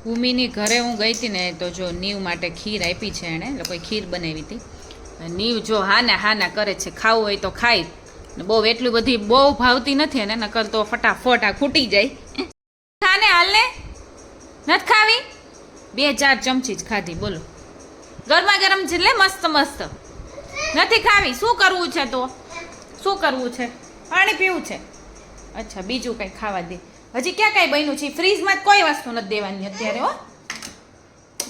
ભૂમિની ઘરે હું ગઈ હતી ને તો જો નીવ માટે ખીર આપી છે એણે, લોકોએ ખીર બનાવી હતી. નીવ જો હાના કરે છે, ખાવું હોય તો ખાય. બહુ એટલી બધી બહુ ભાવતી નથી એને, નકર તો ફટાફટ આ ખૂટી જાય. ખાને હાલને નથી ખાવી, 2-4 ચમચી જ ખાધી. બોલો ગરમા ગરમ છે લે, મસ્ત મસ્ત. નથી ખાવી, શું કરવું છે? તો શું કરવું છે? પાણી પીવું છે? અચ્છા, બીજું કંઈ ખાવા દે. હજી ક્યાં કાંઈ બન્યું છે? ફ્રીજમાં કોઈ વસ્તુ નથી દેવાની અત્યારે. હો,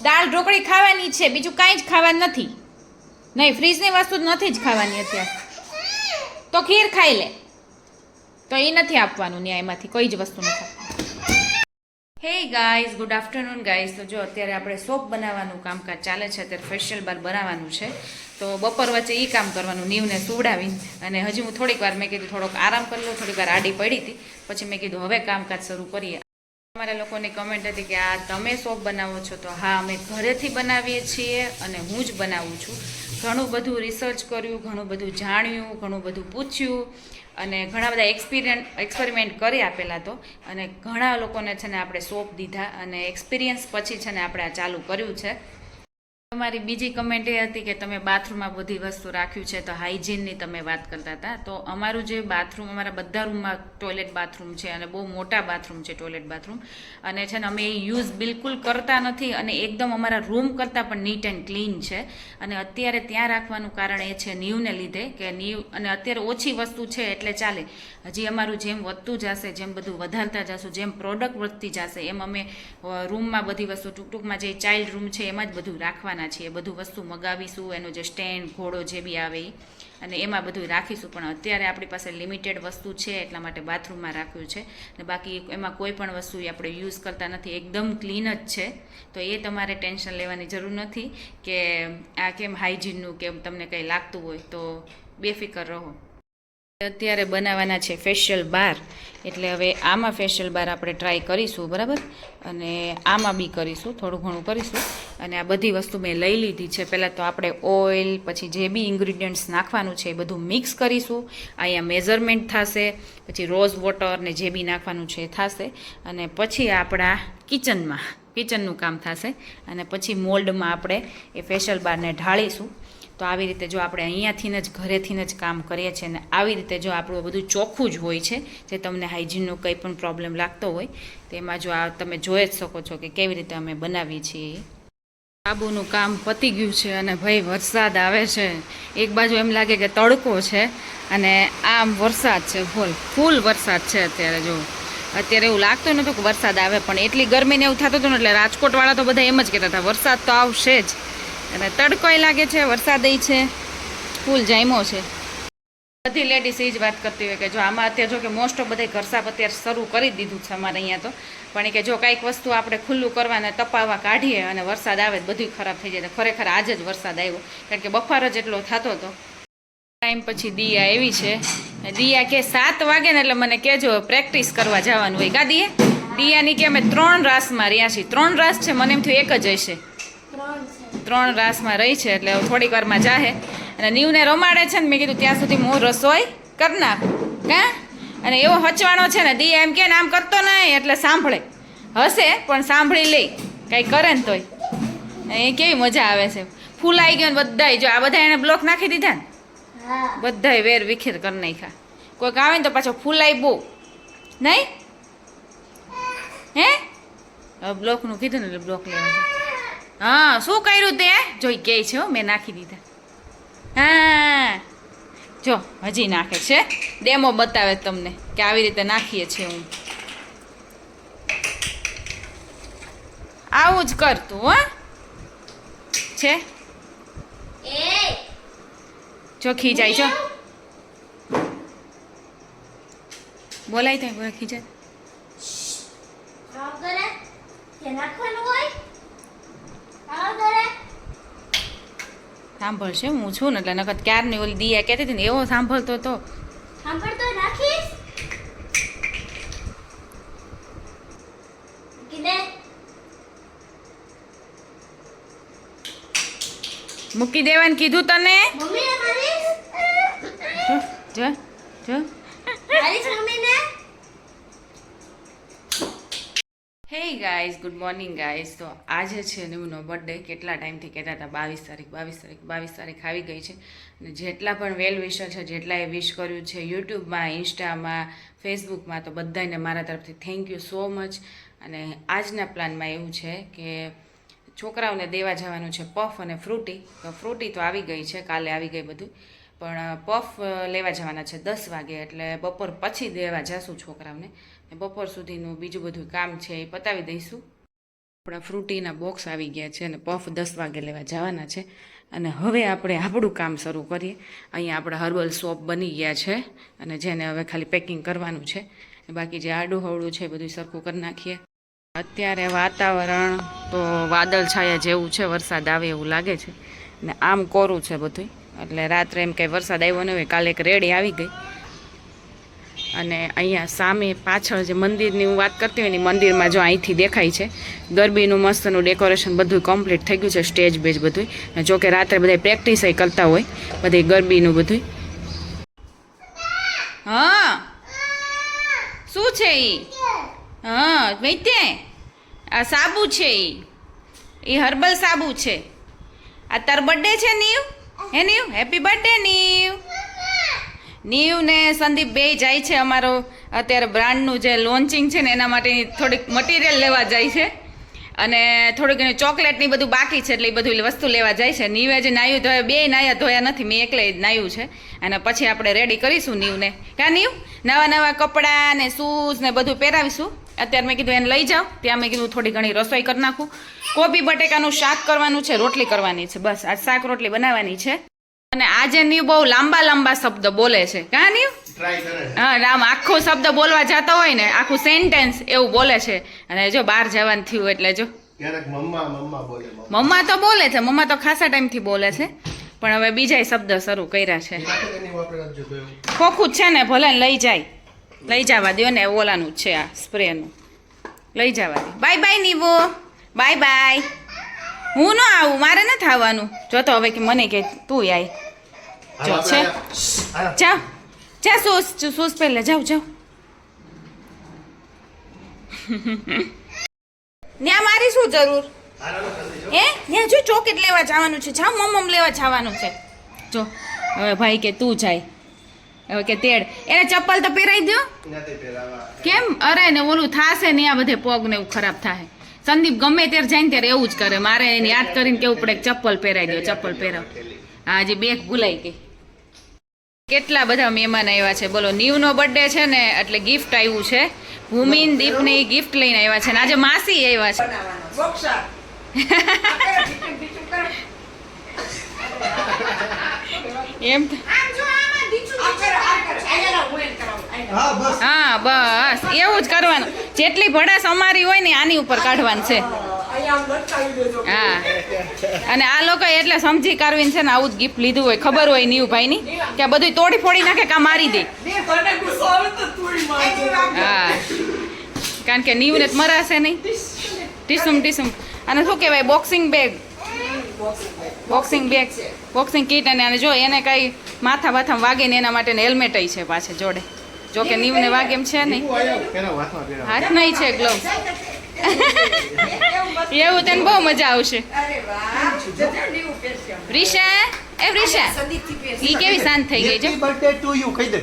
દાળ ઢોકળી ખાવાની છે, બીજું કાંઈ જ ખાવાનું નથી. નહીં, ફ્રીજની વસ્તુ નથી જ ખાવાની અત્યારે. તો ખીર ખાઈ લે, તો એ નથી આપવાનું ન્યાય એમાંથી કોઈ જ વસ્તુ નથી. Hey guys, good afternoon guys. તો જો અત્યારે આપણે સોપ બનાવવાનું કામકાજ ચાલે છે, અત્યારે ફેશિયલ બાર બનાવવાનું છે. તો બપોર વચ્ચે એ કામ કરવાનું, નીવને સુવડાવીને. અને હજી હું થોડીક વાર મેં કીધું થોડોક આરામ કરી લઉં, થોડીક વાર આડી પડી હતી. પછી મેં કીધું હવે કામકાજ શરૂ કરીએ. અમારા લોકોની કમેન્ટ હતી કે આ તમે સોપ બનાવો છો? તો હા, અમે ઘરેથી બનાવીએ છીએ અને હું જ બનાવું છું. ઘણું બધું રિસર્ચ કર્યું, ઘણું બધું જાણ્યું, ઘણું બધું પૂછ્યું અને ઘણા બધા એક્સપેરિમેન્ટ કર્યા પહેલાં તો. અને ઘણા લોકોને છે ને આપણે સોપ દીધા અને એક્સપિરિયન્સ પછી છે ને આપણે આ ચાલુ કર્યું છે. તમારી બીજી કમેન્ટ એ હતી કે તમે બાથરૂમમાં બધી વસ્તુ રાખ્યું છે, તો હાઇજીનની તમે વાત કરતા હતા. તો અમારું જે બાથરૂમ, અમારા બધા રૂમમાં ટોયલેટ બાથરૂમ છે અને બહુ મોટા બાથરૂમ છે, ટોયલેટ બાથરૂમ. અને છે ને અમે એ યુઝ બિલકુલ કરતા નથી અને એકદમ અમારા રૂમ કરતાં પણ નીટ એન્ડ ક્લીન છે. અને અત્યારે ત્યાં રાખવાનું કારણ એ છે નીવને લીધે કે નીવ, અને અત્યારે ઓછી વસ્તુ છે એટલે ચાલે. હજી અમારું જેમ વધતું જશે, જેમ બધું વધારતા જશું, જેમ પ્રોડક્ટ વધતી જશે, એમ અમે રૂમમાં બધી વસ્તુ ટૂંકમાં જે ચાઇલ્ડ રૂમ છે એમાં જ બધું રાખવાના છીએ. બધું વસ્તુ મગાવીશું, એનો જે સ્ટેન્ડ, ઘોડો જે બી આવે એ, અને એમાં બધું રાખીશું. પણ અત્યારે આપણી પાસે લિમિટેડ વસ્તુ છે એટલા માટે બાથરૂમમાં રાખ્યું છે. અને બાકી એમાં કોઈ પણ વસ્તુ આપણે યુઝ કરતા નથી, એકદમ ક્લીન જ છે. તો એ તમારે ટેન્શન લેવાની જરૂર નથી કે આ કેમ હાઇજીનનું કેમ તમને કંઈ લાગતું હોય, તો બેફિકર રહો. અત્યારે બનાવવાના છે ફેશિયલ બાર, એટલે હવે આમાં ફેશિયલ બાર આપણે ટ્રાય કરીશું, બરાબર. અને આમાં બી કરીશું, થોડું ઘણું કરીશું. અને આ બધી વસ્તુ મેં લઈ લીધી છે. પહેલાં તો આપણે ઓઇલ, પછી જે બી ઇન્ગ્રીડિયન્ટ્સ નાખવાનું છે એ બધું મિક્સ કરીશું. અહીંયા મેઝરમેન્ટ થશે, પછી રોઝ વોટર ને જે બી નાખવાનું છે એ થશે. અને પછી આપણા કિચનનું કામ થશે. અને પછી મોલ્ડમાં આપણે એ ફેશિયલ બારને ઢાળીશું. તો આવી રીતે જો આપણે અહીંયાથી જ ઘરેથી જ કામ કરીએ છીએ ને આવી રીતે જો આપણું બધું ચોખ્ખું જ હોય છે, જે તમને હાઇજીનનો કંઈ પણ પ્રોબ્લેમ લાગતો હોય તેમાં જો આ તમે જોઈ જ શકો છો કે કેવી રીતે અમે બનાવીએ છીએ. સાબુનું કામ પતી ગયું છે અને ભાઈ વરસાદ આવે છે. એક બાજુ એમ લાગે કે તડકો છે અને આમ વરસાદ છે, ફૂલ વરસાદ છે અત્યારે. જો અત્યારે એવું લાગતું નહોતું કે વરસાદ આવે, પણ એટલી ગરમીને એવું થતું હતું ને એટલે રાજકોટવાળા તો બધા એમ જ કહેતા હતા વરસાદ તો આવશે જ. અને તડકોય લાગે છે, વરસાદ છે, ફૂલ જામ્યો છે. બધી લેડીઝ એ જ વાત કરતી હોય કે જો આમાં અત્યારે જો કે મોસ્ટ ઓફ બધા ઘર સાફ અત્યારે શરૂ કરી દીધું છે અમારે અહીંયા તો. પણ એ કે જો કાંઈક વસ્તુ આપણે ખુલ્લું કરવાને તપાવવા કાઢીએ અને વરસાદ આવે તો બધું ખરાબ થઈ જાય. ખરેખર આજ જ વરસાદ આવ્યો, કારણ કે બફાર જ એટલો થતો હતો. ટાઈમ પછી દિયા એવી છે. દિયા કે 7 વાગે ને એટલે મને કહેજો, પ્રેક્ટિસ કરવા જવાનું હોય. કા દિયાની કે અમે 3 રાસમાં રહ્યા છીએ. 3 રાસ છે, મને એમ થયું એક જ હશે. 3 રાસમાં રહી છે એટલે થોડીક વારમાં જાહે. અને નીવને રમાડે છે ને, મેં કીધું ત્યાં સુધી હું રસોઈ કરી નાખું. કાં? અને એવો હચવાણો છે ને, દિયા એમ કે આમ કરતો નહીં એટલે સાંભળે, હશે પણ સાંભળી લે, કાંઈ કરે ને તોય. એ કેવી મજા આવે છે. ફૂલાઈ ગયો ને બધાય, જો આ બધા એને બ્લોક નાખી દીધા ને, બધાય વેર વિખેર કરી નાખ્યા. કોઈક આવે ને તો પાછો ફૂલાઈ બહુ નહીં. હે બ્લોકનું કીધું ને એટલે બ્લોક લેવા. હા, શું કર્યું તે? જોઈ કે છે હો, મેં નાખી દીધા. હા જો હજી નાખે છે, ડેમો બતાવે તમને કે આવી રીતે નાખીએ છીએ. હું આવું જ કરતું હો છે. જો ખીજાય, જો બોલાય ત્યાં બોલા ખીજાય. સાંભળશે, હું છું ને એટલે નકર ક્યારની ઓલી દિયા કહેતી હતી ને એવો સાંભળતો તો. મૂકી દેવાનું કીધું તને. જો જો હે ગાય ગાઈઝ, ગુડ મોર્નિંગ ગાઈઝ. તો આજે છે નીવનો બર્થડે. કેટલા ટાઈમથી કહેતા હતા 22 તારીખ આવી ગઈ છે. અને જેટલા પણ વેલ વિશર છે, જેટલાએ વિશ કર્યું છે યુટ્યુબમાં, ઇન્સ્ટામાં, ફેસબુકમાં, તો બધાને મારા તરફથી થેન્ક યુ સો મચ. અને આજના પ્લાનમાં એવું છે કે છોકરાઓને દેવા જવાનું છે પફ અને ફ્રૂટી. તો ફ્રૂટી તો આવી ગઈ છે, કાલે આવી ગઈ બધું, પણ પફ લેવા જવાના છે 10 વાગે, એટલે બપોર પછી દેવા જઈશું છોકરાઓને. બપોર સુધીનું બીજું બધું કામ છે એ પતાવી દઈશું. આપણા ફ્રૂટીના બોક્સ આવી ગયા છે અને પફ 10 વાગે લેવા જવાના છે. અને હવે આપણે આપણું કામ શરૂ કરીએ. અહીંયા આપણા હર્બલ સોપ બની ગયા છે અને જેને હવે ખાલી પેકિંગ કરવાનું છે. બાકી જે આડું હવડું છે બધું સરખું કરી નાખીએ. અત્યારે વાતાવરણ તો વાદળછાયા જેવું છે, વરસાદ આવે એવું લાગે છે ને આમ કોરું છે બધું. એટલે રાત્રે એમ કંઈ વરસાદ આવ્યો ન હોય. કાલે એક રેડી આવી ગઈ. અને અહીંયા સામે પાછળ જે મંદિરની હું વાત કરતી હોય ને, મંદિરમાં જો અહીંથી દેખાય છે ગરબીનું મસ્તનું ડેકોરેશન બધું કમ્પ્લીટ થઈ ગયું છે, સ્ટેજ બેજ બધું. જો કે રાત્રે બધા પ્રેક્ટિસ કરતા હોય બધી ગરબીનું બધું. હા, શું છે એ? હા વૈતે, આ સાબુ છે એ હર્બલ સાબુ છે. આ તાર બર્થડે છે નીવ? હે નીવ, હેપી બર્થડે નીવ. નીવ ને સંદીપ બે જાય છે અમારો અત્યારે બ્રાન્ડનું જે લોન્ચિંગ છે ને એના માટેની થોડીક મટીરિયલ લેવા જાય છે. અને થોડીક ઘણી ચોકલેટની બધું બાકી છે એટલે એ બધું વસ્તુ લેવા જાય છે. નીવે જે નાયું ધોયા, બે નાયા ધોયા નથી, મેં એકલે જ નાયું છે. અને પછી આપણે રેડી કરીશું નીવને. કાં નીવ? નવા નવા કપડાં ને શૂઝ ને બધું પહેરાવીશું. અત્યારે મેં કીધું એને લઈ જાઓ, ત્યાં મેં કીધું થોડી ઘણી રસોઈ કરી નાખું. કોબી બટેકાનું શાક કરવાનું છે, રોટલી કરવાની છે, બસ આ શાક રોટલી બનાવવાની છે. અને આજે નીવ બહુ લાંબા લાંબા શબ્દ બોલે છે. કાં નીવ? હા, આમ આખો શબ્દ બોલવા જતો હોય ને, આખું સેન્ટેન્સ એવું બોલે છે. અને જો બહાર જવાનું થયું એટલે જો મમ્મા તો બોલે છે, મમ્મા તો ખાસા ટાઈમથી બોલે છે, પણ હવે બીજા શબ્દ શરૂ કર્યા છે. ખોખું જ છે ને, ભલે લઈ જાય, લઈ જવા દો ને. ઓલાનું છે આ સ્પ્રેનું, લઈ જવા દે. બાય બાય નીવો, બાય બાય. હું ન આવું, મારે નથી આવવાનું. જો તો હવે કે મને કે તું આય. જો છે, જાઓ જા, શૂઝ પહેલા જાઓ જાઓ. ત્યાં મારી શું જરૂર હે? ત્યાં જો ચોકેટ લેવા જવાનું છે, જાઓ મમ્મ લેવા જવાનું છે. જો હવે ભાઈ કે તું જાય, હવે કે તેડ એને ચપ્પલ તો પહેરાઈ દો. કેમ? અરે ને ઓલું થાશે ને આ બધે પગ ને એવું ખરાબ થાય. સંદીપ ગમે ત્યારે જાય ને ત્યારે એવું જ કરે. મારે એને યાદ કરીને કેવું પડે ચપ્પલ પહેરાઈ દો, ચપ્પલ પહેરાવ. હા, હજી બેગ ભૂલાઈ ગઈ. કેટલા બધા મહેમાન આવ્યા છે બોલો. નીવનો બર્થડે છે ને એટલે ગિફ્ટ આવ્યું છે. ભૂમિન દીપને ગિફ્ટ લઈને આવ્યા છે ને આજે માસી આવ્યા છે. એમ હા, બસ એવું જ કરવાનું. જેટલી ભડાસ અમારી હોય ને આની ઉપર કાઢવાની છે. હા, અને આ લોકો એટલે સમજી કારવીને છે ને આવું જ ગિફ્ટ લીધું હોય. ખબર હોય નીવભાઈની કે આ બધું તોડી ફોડી નાખે કા મારી દે. હા, કારણ કે નીવને જ મરાશે નહીં. ટીસુમ અને શું કહેવાય, બોક્સિંગ બેગ, બોક્સિંગ કીટ. અને જો એને કઈ માથા બાથામાં વાગે ને એના માટે હેલ્મેટ છે પાછળ જોડે. જો કે નીવને વાગે એમ છે નહીં, હાથ નહીં છે ગ્લોવ્સ. એવું તને બહુ મજા આવશે. રીશા, એ રીશા, ઈ કેવી શાંત થઈ ગઈ છે. બર્થડે ટુ યુ કહી દે.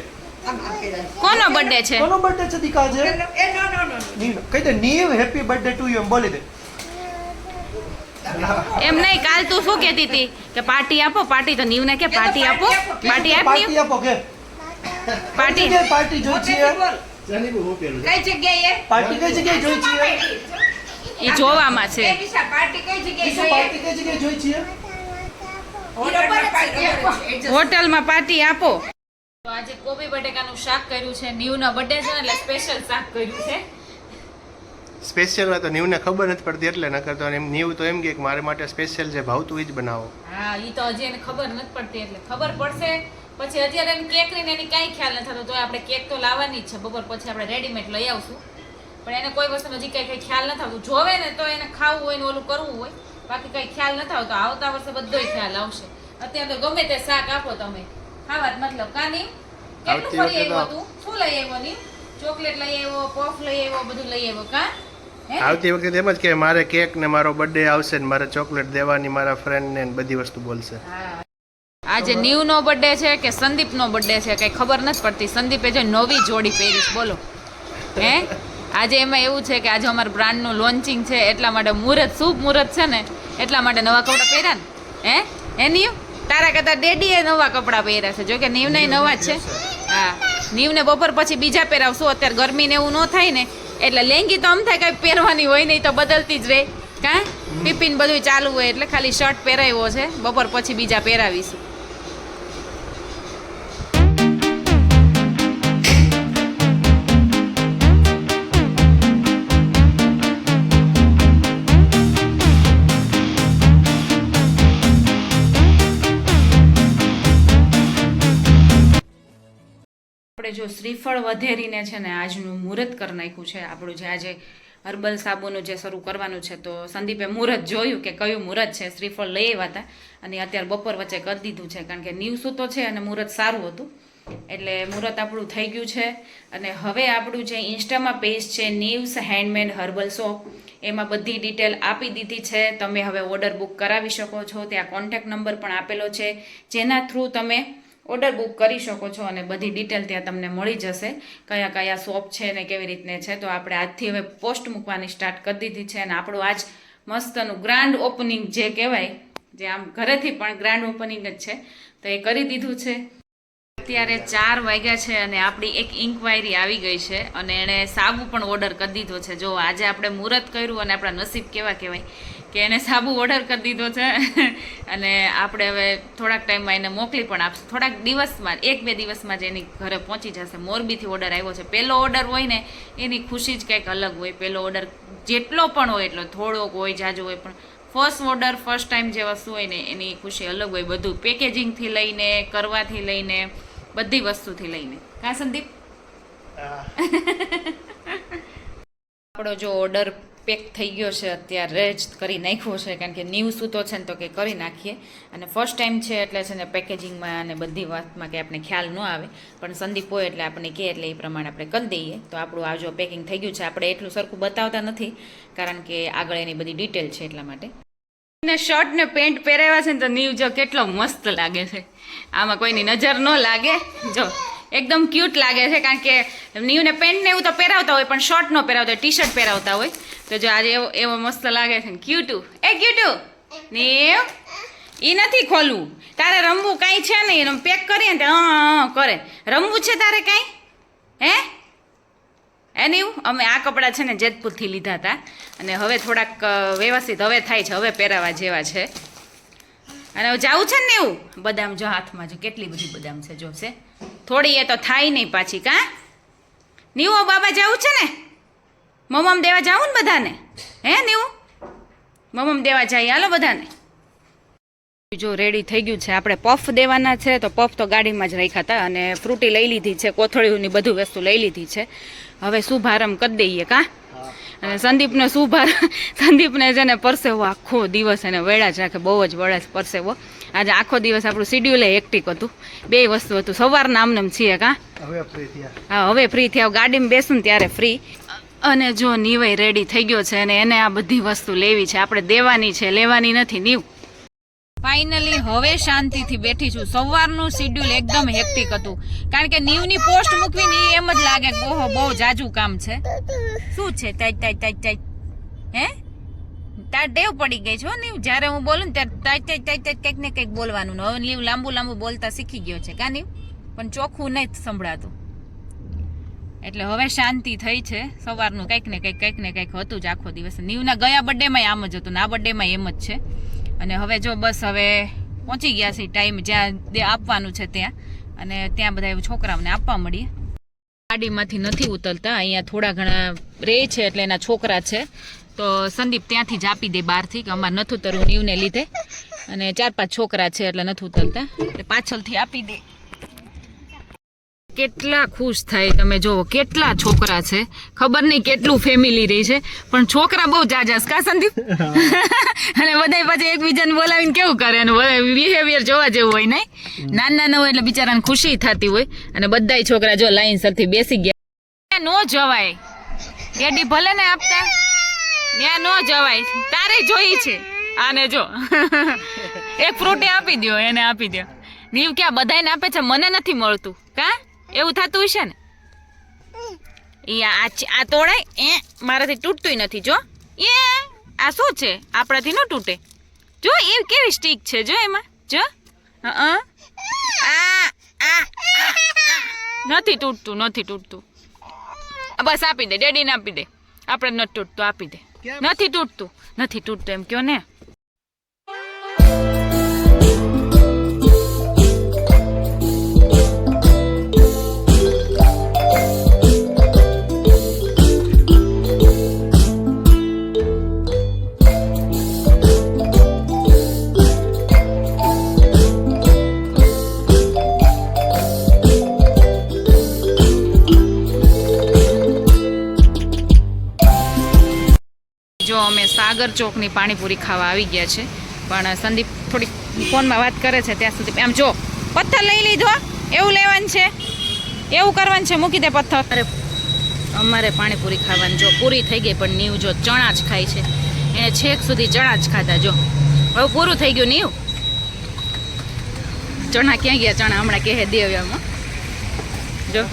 કોનો બર્થડે છે? કોનો બર્થડે છે દીકા આજે? નીવ કહી દે. Neev happy birthday to you એમ બોલી દે. એમ નહીં, કાલ તું શું કહેતી હતી કે પાર્ટી આપો? પાર્ટી તો નીવને કે પાર્ટી આપો, પાર્ટી આપ. પાર્ટી આપો કે પાર્ટી પાર્ટી જોઈ છે. કઈ જગ્યાએ પાર્ટી કઈ જગ્યાએ જોઈ છે? ઈ જોવામાં છે. પાર્ટી કઈ જગ્યાએ પાર્ટી કઈ જગ્યાએ જોઈ છે? હોટલમાં પાર્ટી આપો. તો આજે કોબી બટેકાનું શાક કર્યું છે. નીવનો બર્થડે છે ને એટલે સ્પેશિયલ શાક કર્યું છે. સ્પેશિયલ તો નીવને ખબર નથી પડતી એટલે ન કરતો. એમ નીવ તો એમ કે મારે માટે સ્પેશિયલ જે ભાવતું એ જ બનાવો. હા, ઈ તો હજી એને ખબર નથી પડતી એટલે ખબર પડશે પછી. અત્યારે એને કેક લઈને એની કાંઈ ખ્યાલ નથી થતો. તો આપણે કેક તો લાવવાની જ છે. બપોર પછી આપણે રેડીમેડ લઈ આવશું. પણ એને કોઈ વસ્તુ હજી કંઈ ખ્યાલ નથી આવતું. જોવે ને તો એને ખાવું હોય ને ઓલું કરવું હોય, બાકી કંઈ ખ્યાલ નથી આવતો. આવતા વર્ષે બધોય ખ્યાલ આવશે. અત્યારે તો ગમે તે શાક આપો તમે ખાવા જ મતલબ. કાની કેટલું ફરી આવ્યો તું? શું લઈ આવ્યો ની? ચોકલેટ લઈ આવ્યો, પફ લઈ આવ્યો, બધું લઈ આવ્યો. કા આવતી વખતે એમ જ કે મારે કેક ને મારો બર્થડે આવશે ને મારે ચોકલેટ દેવાની મારા ફ્રેન્ડ ને બધી વસ્તુ બોલશે. આજે નીવનો બર્થડે છે કે સંદીપનો બર્થડે છે કઈ ખબર નથી પડતી. સંદીપે જો નવી જોડી પહેરી છે બોલો. હે આજે એમાં એવું છે કે આજે અમારા બ્રાન્ડનું લોન્ચિંગ છે એટલા માટે મુહૂર્ત શુભ મુહૂર્ત છે ને એટલા માટે નવા કપડાં પહેર્યા ને. હે નીવ તારા કરતા ડેડીએ નવા કપડાં પહેર્યા છે. જો કે નીવના નવા જ છે. હા નીવને બપોર પછી બીજા પહેરાવશું. અત્યારે ગરમીને એવું ન થાય ને એટલે લેંગી તો આમ થાય કઈ પહેરવાની હોય નહીં તો બદલતી જ રહે. કાં ટિફિન બધું ચાલુ હોય એટલે ખાલી શર્ટ પહેરાવ્યો છે. બપોર પછી બીજા પહેરાવીશું. આપણે જો શ્રીફળ વધેરીને છે ને આજનું મુહૂર્ત કરી નાખ્યું છે. આપણું જે આજે હર્બલ સાબુનું જે શરૂ કરવાનું છે તો સંદીપે મુહૂર્ત જોયું કે કયું મુહૂર્ત છે. શ્રીફળ લઈ આવ્યા હતા અને અત્યારે બપોર વચ્ચે કરી દીધું છે કારણ કે નીવ સૂતો છે અને મુહૂર્ત સારું હતું એટલે મુહૂર્ત આપણું થઈ ગયું છે. અને હવે આપણું જે ઇન્સ્ટામાં પેજ છે નીવ્સ હેન્ડમેડ હર્બલ શોપ એમાં બધી ડિટેલ આપી દીધી છે. તમે હવે ઓર્ડર બુક કરાવી શકો છો. ત્યાં કોન્ટેક્ટ નંબર પણ આપેલો છે જેના થ્રુ તમે ઓર્ડર બુક કરી શકો છો અને બધી ડિટેલ ત્યાં તમને મળી જશે કયા કયા શોપ છે ને કેવી રીતને છે. તો આપણે આજથી હવે પોસ્ટ મૂકવાની સ્ટાર્ટ કરી દીધી છે અને આપણું આજ મસ્તનું ગ્રાન્ડ ઓપનિંગ જે કહેવાય જે આમ ઘરેથી પણ ગ્રાન્ડ ઓપનિંગ જ છે તો એ કરી દીધું છે. અત્યારે 4 વાગ્યા છે અને આપણી એક ઇન્ક્વાયરી આવી ગઈ છે અને એણે સાબુ પણ ઓર્ડર કરી દીધો છે. જો આજે આપણે મુહૂર્ત કર્યું અને આપણા નસીબ કેવા કહેવાય કે એને સાબુ ઓર્ડર કરી દીધો છે અને આપણે હવે થોડાક ટાઈમમાં એને મોકલી પણ આપશું. થોડાક દિવસમાં 1-2 દિવસમાં જ એની ઘરે પહોંચી જશે. મોરબીથી ઓર્ડર આવ્યો છે. પહેલો ઓર્ડર હોય ને એની ખુશી જ કંઈક અલગ હોય. પહેલો ઓર્ડર જેટલો પણ હોય એટલો થોડોક હોય જાજો હોય પણ ફર્સ્ટ ઓર્ડર ફર્સ્ટ ટાઈમ જે વસ્તુ હોય ને એની ખુશી અલગ હોય. બધું પેકેજિંગથી લઈને કરવાથી લઈને બધી વસ્તુથી લઈને. હા સંદીપ આપણો જો ઓર્ડર પેક થઈ ગયો છે અત્યારે જ કરી નાખ્યો છે કારણ કે ન્યૂ સૂતો છે ને તો કે કરી નાખીએ અને ફર્સ્ટ ટાઈમ છે એટલે છે ને પેકેજિંગમાં અને બધી વાતમાં કે આપણે ખ્યાલ ન આવે પણ સંદીપ હોય એટલે આપણે કહે એટલે એ પ્રમાણે આપણે કરી દઈએ. તો આપણું આ જો પેકિંગ થઈ ગયું છે. આપણે એટલું સરખું બતાવતા નથી કારણ કે આગળ એની બધી ડિટેલ છે એટલા માટે. ને શર્ટ ને પેન્ટ પહેરાવ્યા છે ને તો નીવ જો કેટલો મસ્ત લાગે છે. આમાં કોઈની નજર ન લાગે. જો એકદમ ક્યુટ લાગે છે કારણ કે નીવને પેન્ટ ને એવું તો પહેરાવતા હોય પણ શર્ટ ન પહેરાવતા હોય ટી શર્ટ પહેરાવતા હોય તો જો આજે એવો મસ્ત લાગે છે ને. ક્યુટુ ક્યુટુ નીવ એ નથી ખોલવું તારે રમવું કાંઈ છે નહીં. પેક કરીએ ને કરે રમવું છે તારે કાંઈ હે નીવ અમે આ કપડાં છે ને જેતપુરથી લીધા હતા અને હવે થોડાક વ્યવસ્થિત હવે થાય છે. હવે પહેરાવા જેવા છે અને હવે જાવું છે ને એવું. બદામ જો હાથમાં જો કેટલી બધી બદામ છે જો છે થોડી એ તો થાય નહીં પાછી. કાં નીવો બાબા જાવું છે ને મમ્મ દેવા જાવું ને બધાને. હે નીવું મમ્મ દેવા જાય હાલો બધાને. જો રેડી થઈ ગયું છે. આપણે પફ દેવાના છે તો પફ તો ગાડીમાં જ રાખ્યા હતા અને ફ્રૂટી લઈ લીધી છે. કોથળીઓની બધું વસ્તુ લઈ લીધી છે. હવે શુભારંભ કરી દઈએ. કાં અને સંદીપને છે ને પરસેવો આખો દિવસ એને વેળા જ રાખે. બહુ જ વેળા જ પરસેવો. આજે આખો દિવસ આપણું શિડ્યુલ હેક્ટિક હતું. 2 વસ્તુ હતું. સવારના આમનેમ છીએ. કાં હા હવે ફ્રી થયા. ગાડીમાં બેસું ને ત્યારે ફ્રી. અને જો નીવાઈ રેડી થઈ ગયો છે અને એને આ બધી વસ્તુ લેવી છે. આપણે દેવાની છે લેવાની નથી. નીવ ફાઇનલી હવે શાંતિથી બેઠી છું. સવારનું શિડ્યુલ એકદમ હેક્ટિક હતું કારણ કે નીવની પોસ્ટ મૂકવી ને એમ જ લાગે કે ઓહો બહુ જાજુ કામ છે. શું છે તાઈ હે તાર ટેવ પડી ગઈ છો નીવ. જ્યારે હું બોલું ને ત્યારે તાઈ કંઈક ને કંઈક બોલવાનું. હવે નીવ લાંબુ બોલતા શીખી ગયો છે. કા નીવ પણ ચોખ્ખું નહીં સંભળાતું એટલે હવે શાંતિ થઈ છે. સવારનું કંઈક ને કંઈક હતું જ આખો દિવસ. નીવના ગયા બર્થડેમાં આમ જ હતું ને આ બર્થડેમાં એમ જ છે. અને હવે જો બસ હવે પહોંચી ગયા છે ટાઈમ જ્યાં આપવાનું છે ત્યાં અને ત્યાં બધા છોકરાઓને આપવા મળીએ. ગાડીમાંથી નથી ઉતરતા. અહીંયા થોડા ઘણા રહે છે એટલે એના છોકરા છે તો સંદીપ ત્યાંથી જ આપી દે બહારથી કે અમારે નથી ઉતરવું નીવને લીધે અને 4-5 છોકરા છે એટલે નથી ઉતરતા એટલે પાછળથી આપી દે. કેટલા ખુશ થાય તમે જોવો કેટલા છોકરા છે. ખબર નહીં કેટલું ફેમિલી રહી છે પણ છોકરા બહુ જાજા કા સંદીપ. અને બધા પછી એકબીજાને બોલાવીને કેવું કરે એનું બિહેવિયર જોવા જેવું હોય નહીં. નાના હોય એટલે બિચારાને ખુશી થતી હોય અને બધાય છોકરા જો લાઈન સરથી બેસી ગયા. નો જવાય ડેડી ભલે ને આપતા ત્યાં ન જવાય, તારે જોઈ છે આને જો. એક ફ્રૂટ આપી દો, એને આપી દો. નીવ ક્યાં બધાને આપે છે, મને નથી મળતું કા? એવું થતું હશે ને. આ તોડાય મારાથી તૂટતું નથી જો. આ શું છે, આપણાથી ન તૂટે જો. એ કેવી સ્ટીક છે જો એમાં જો. નથી તૂટતું. બસ આપી દે, ડેડીને આપી દે. આપણે નથી તૂટતું, આપી દે. નથી તૂટતું એમ કયો ને. જો અમે સાગર ચોકની પાણીપુરી ખાવા આવી ગયા છે, પણ સંદીપ થોડીક ફોનમાં વાત કરે છે ત્યાં સુધી આમ જો પથ્થર લઈ લીધો. એવું લેવાનું છે, એવું કરવાનું છે, મૂકી દે પથ્થર. અરે અમારે પાણીપુરી ખાવાની જો પૂરી થઈ ગઈ, પણ નીવ જો ચણા જ ખાય છે. એને છેક સુધી ચણા જ ખાધા. જો હવે પૂરું થઈ ગયું. નીવ ચણા ક્યાં ગયા? ચણા હમણાં કહે દે હવે આમાં જો.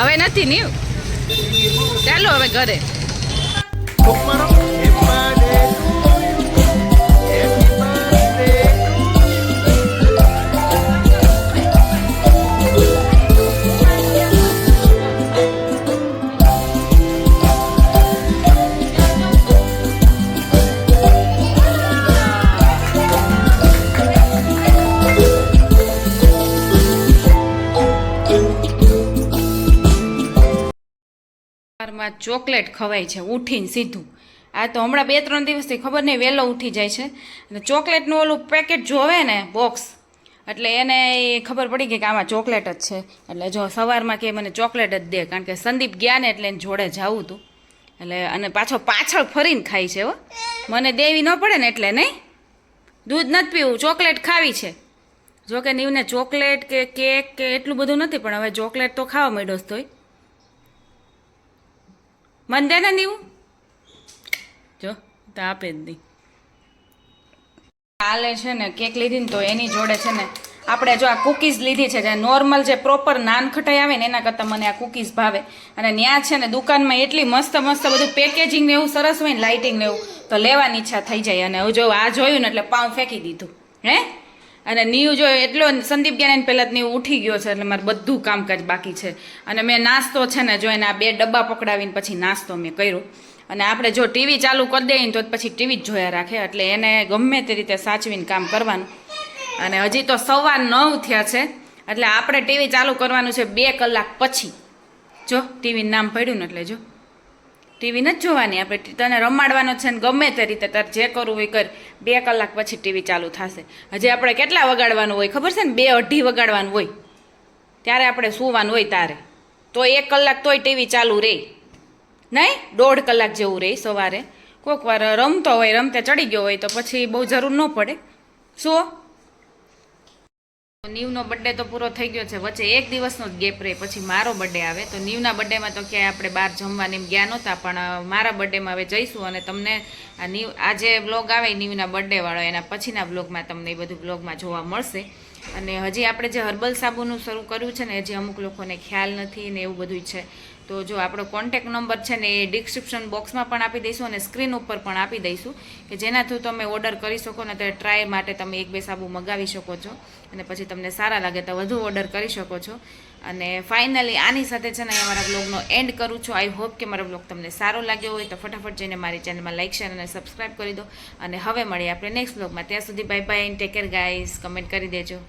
હવે નથી નીવ, ચાલો હવે ઘરે. ચોકલેટ ખવાય છે ઉઠીને સીધું. આ તો હમણાં 2-3 દિવસથી ખબર નહીં વહેલો ઉઠી જાય છે, અને ચોકલેટનું ઓલું પેકેટ જોવે ને બોક્સ, એટલે એને ખબર પડી ગઈ કે આમાં ચોકલેટ જ છે. એટલે જો સવારમાં કે મને ચોકલેટ જ દે, કારણ કે સંદીપ ગયા ને એટલે એને જોડે જવું હતું. એટલે અને પાછળ ફરીને ખાય છે હો. મને દેવી ન પડે ને એટલે નહીં. દૂધ નથી પીવું, ચોકલેટ ખાવી છે. જો કે નીવને ચોકલેટ કે કેક કે એટલું બધું નથી, પણ હવે ચોકલેટ તો ખાવા માંડ્યો તોય. મન દે ને નીવું જો તો આપે જ નહીં. કાલે છે ને કેક લીધી ને તો એની જોડે છે ને આપણે જો આ કૂકીઝ લીધી છે, જે નોર્મલ જે પ્રોપર નાનખટાઈ આવે ને એના કરતાં મને આ કૂકીઝ ભાવે. અને ત્યાં છે ને દુકાનમાં એટલી મસ્ત બધું પેકેજિંગ ને એવું સરસ હોય ને, લાઇટિંગ ને એવું, તો લેવાની ઈચ્છા થઈ જાય. અને હવે જો આ જોયું ને એટલે પાઉં ફેંકી દીધું હે. અને નીવ જો એટલો સંદીપ ગયા પહેલાં જ નીવ ઉઠી ગયો છે, એટલે મારે બધું કામકાજ બાકી છે. અને મેં નાસ્તો છે ને જો એને આ 2 ડબ્બા પકડાવીને પછી નાસ્તો મેં કર્યો. અને આપણે જો ટીવી ચાલુ કરી દઈએ ને તો પછી ટીવી જ જોયા રાખે, એટલે એને ગમે તે રીતે સાચવીને કામ કરવાનું. અને હજી તો 9:15 થયા છે, એટલે આપણે ટીવી ચાલુ કરવાનું છે 2 કલાક પછી. જો ટીવીનું નામ પડ્યું ને એટલે જો ટીવી નથી જોવાની, આપણે તને રમાડવાનો છે ને ગમે તે રીતે તારે જે કરવું હોય કર. 2 કલાક પછી ટીવી ચાલુ થશે. હજી આપણે કેટલા વગાડવાનું હોય ખબર છે ને? 2-2.5 વગાડવાનું હોય, ત્યારે આપણે સૂવાનું હોય તારે. તો 1 કલાક તોય ટીવી ચાલુ રહે નહીં, 1.5 કલાક જેવું રહે. સવારે કોઈક વાર રમતો હોય, રમતે ચડી ગયો હોય તો પછી બહુ જરૂર ન પડે. શું નીવનો બર્થડે તો પૂરો થઈ ગયો છે, વચ્ચે 1 દિવસનો જ ગેપ રહે, પછી મારો બર્થડે આવે. તો નીવના બર્થડેમાં તો ક્યાંય આપણે બહાર જમવાની ગયા નહોતા, પણ મારા બર્થડેમાં હવે જઈશું. અને તમને આ જે બ્લોગ આવે નીવના બર્થડેવાળો, એના પછીના બ્લોગમાં તમને એ બધું બ્લોગમાં જોવા મળશે. અને હજી આપણે જે હર્બલ સાબુનું શરૂ કર્યું છે ને, હજી અમુક લોકોને ખ્યાલ નથી ને એવું બધું છે. તો જો આપણો કોન્ટેક નંબર છે ને એ ડિસ્ક્રિપ્શન બોક્સમાં પણ આપી દઈશું અને સ્ક્રીન ઉપર પણ આપી દઈશું, કે જેના થ્રુ તમે ઓર્ડર કરી શકો ને. તો ટ્રાય માટે તમે 1-2 સાબુ મગાવી શકો છો, અને પછી તમને સારા લાગે તો વધુ ઓર્ડર કરી શકો છો. અને ફાઇનલી આની સાથે છે ને મારા બ્લોગનો એન્ડ કરું છું. આઈ હોપ કે મારો બ્લોગ તમને સારો લાગ્યો હોય તો ફટાફટ જઈને મારી ચેનલમાં લાઇક, શેર અને સબસ્ક્રાઈબ કરી દો. અને હવે મળીએ આપણે નેક્સ્ટ બ્લોગમાં. ત્યાં સુધી bye bye, take care guys. Comment કરી દેજો.